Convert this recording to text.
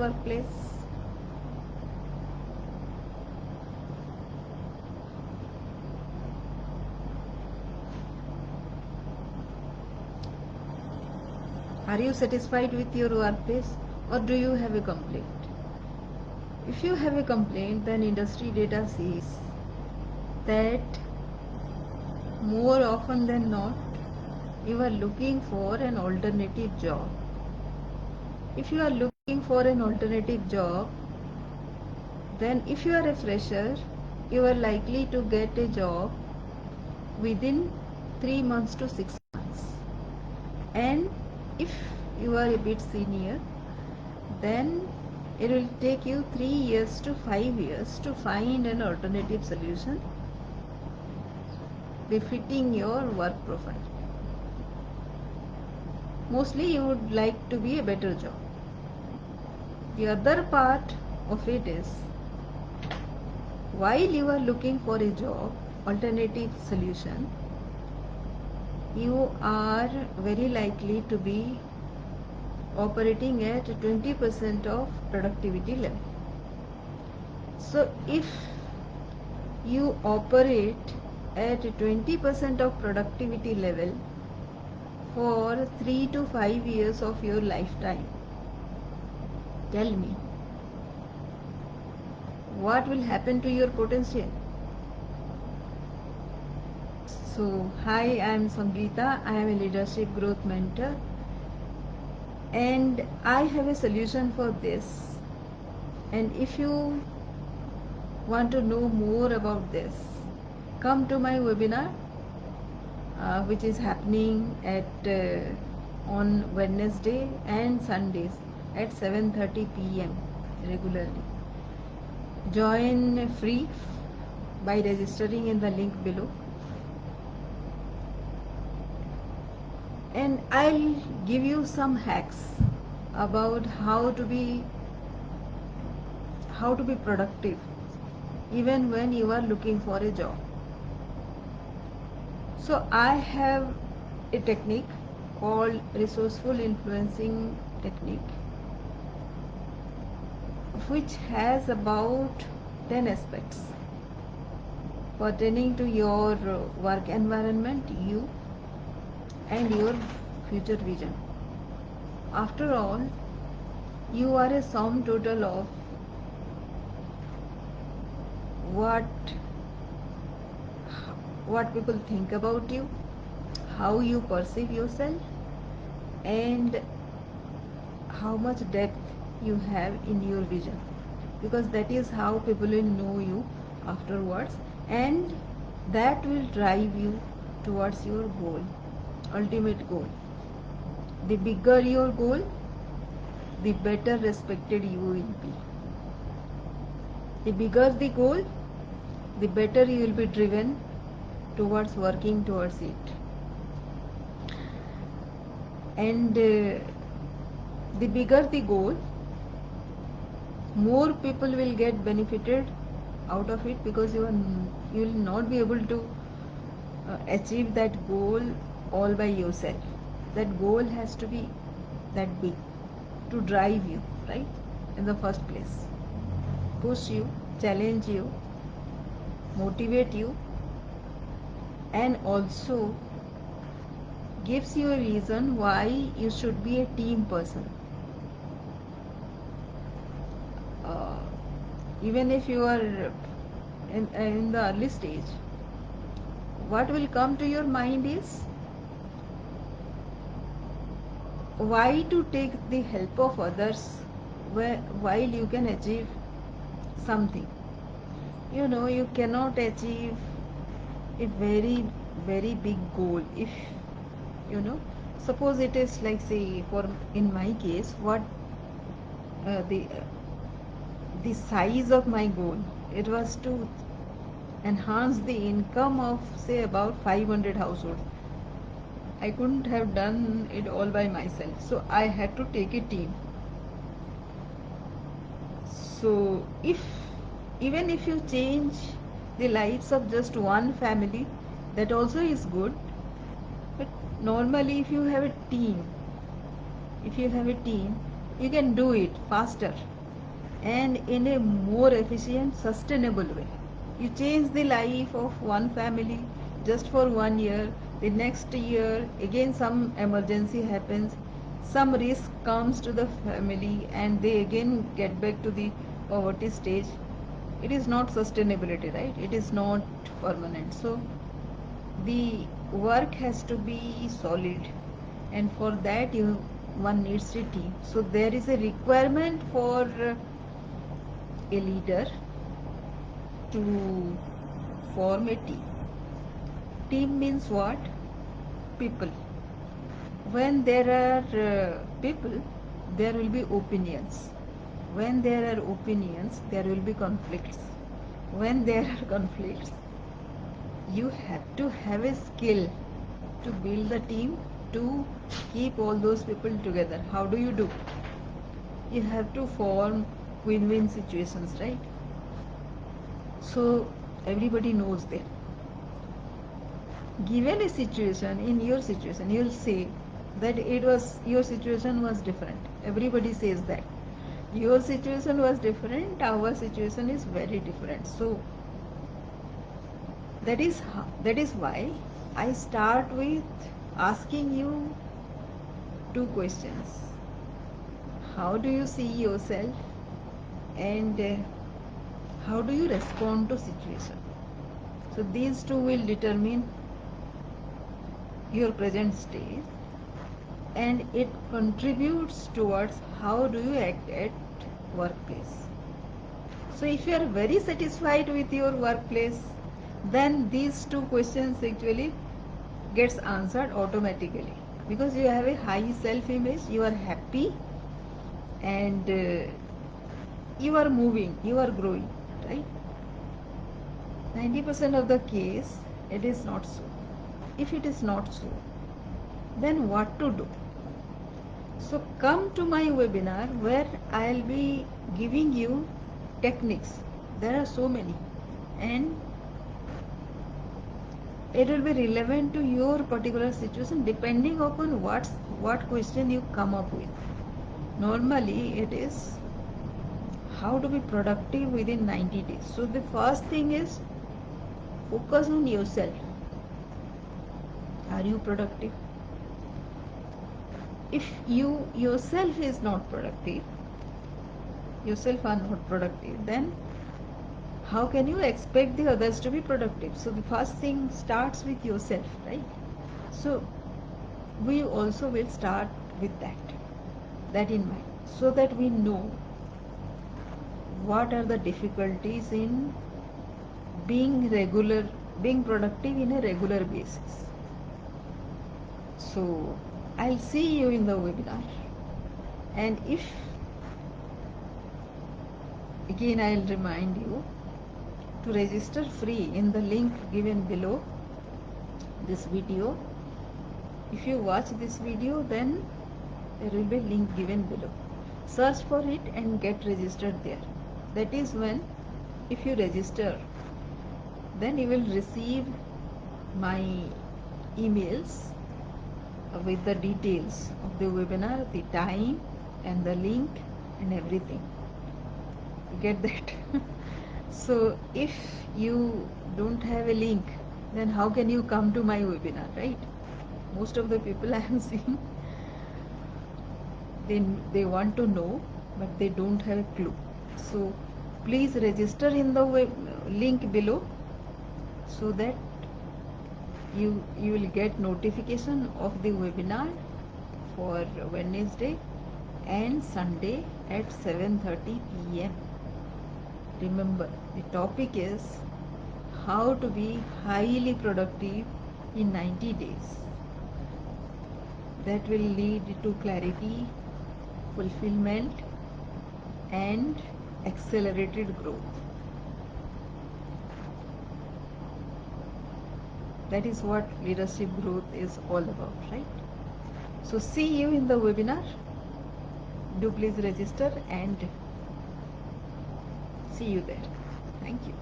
workplace? Are you satisfied with your workplace, or do you have a complaint? If you have a complaint, then industry data says that more often than not, you are looking for an alternative job. If you are looking for an alternative job, then if you are a fresher, you are likely to get a job within 3 months to 6 months. And if you are a bit senior, then it will take you 3 years to 5 years to find an alternative solution befitting your work profile. Mostly you would like to be a better job. The other part of it is, while you are looking for a job, alternative solution, you are very likely to be operating at 20% of productivity level. So if you operate at 20% of productivity level for 3 to 5 years of your lifetime, tell me, what will happen to your potential? So, hi, I am Sangeeta. I am a leadership growth mentor, and I have a solution for this. And if you want to know more about this, come to my webinar, which is happening at on Wednesday and Sundays at 7:30 p.m. regularly. Join free by registering in the link below, and I'll give you some hacks about how to be productive even when you are looking for a job. So I have a technique called resourceful influencing technique, which has about 10 aspects pertaining to your work environment, you and your future vision. After all, you are a sum total of what people think about you, how you perceive yourself, and how much depth you have in your vision, because that is how people will know you afterwards, and that will drive you towards your goal, ultimate goal. The bigger your goal, the better respected you will be. The bigger the goal, the better you will be driven towards working towards it. And the bigger the goal, more people will get benefited out of it, because you will not be able to achieve that goal all by yourself. That goal has to be that big to drive you, right, in the first place, push you, challenge you, motivate you, and also gives you a reason why you should be a team person. Even if you are in the early stage, what will come to your mind is, why to take the help of others while you can achieve something. You cannot achieve a very, very big goal if, suppose it is like, say, in my case, what the size of my goal, it was to enhance the income of, say, about 500 households. I couldn't have done it all by myself, so I had to take a team. So even if you change the lives of just one family, that also is good. But normally, if you have a team, you can do it faster. and in a more efficient, sustainable way. You change the life of one family just for 1 year. The next year, again, some emergency happens, some risk comes to the family, and they again get back to the poverty stage. It is not sustainability, right? It is not permanent. So, the work has to be solid, and for that, one needs a team. So, there is a requirement for a leader to form a team. Team means what? People. When there are people, there will be opinions. When there are opinions, there will be conflicts. When there are conflicts, you have to have a skill to build the team, to keep all those people together. How do you do? You have to form win-win situations, right? So everybody knows that. Given a situation, in your situation, you'll say that your situation was different. Everybody says that your situation was different, our situation is very different. So that is why I start with asking you two questions. How do you see yourself, and how do you respond to situation? So these two will determine your present state, and it contributes towards how do you act at workplace. So if you are very satisfied with your workplace, then these two questions actually gets answered automatically, because you have a high self image, you are happy, and you are moving, you are growing, right? 90% of the case it is not so. If it is not so, then what to do? So come to my webinar where I'll be giving you techniques. There are so many, and it will be relevant to your particular situation depending upon what question you come up with. Normally it is how to be productive within 90 days. So the first thing is focus on yourself. Are you productive? If you yourself is not productive, yourself are not productive, then how can you expect the others to be productive? So the first thing starts with yourself, right? So we also will start with that in mind, so that we know what are the difficulties in being productive in a regular basis. So I'll see you in the webinar, and if again I'll remind you to register free in the link given below this video. If you watch this video, then there will be a link given below. Search for it and get registered there. That is when, if you register, then you will receive my emails with the details of the webinar, the time and the link and everything. You get that? So if you don't have a link, then how can you come to my webinar, right? Most of the people I am seeing, they want to know, but they don't have a clue. So please register in the link below, so that you will get notification of the webinar for Wednesday and Sunday at 7:30 p.m. Remember, the topic is how to be highly productive in 90 days. That will lead to clarity, fulfillment, and accelerated growth. That is what leadership growth is all about, right? So see you in the webinar. Do please register and see you there. Thank you.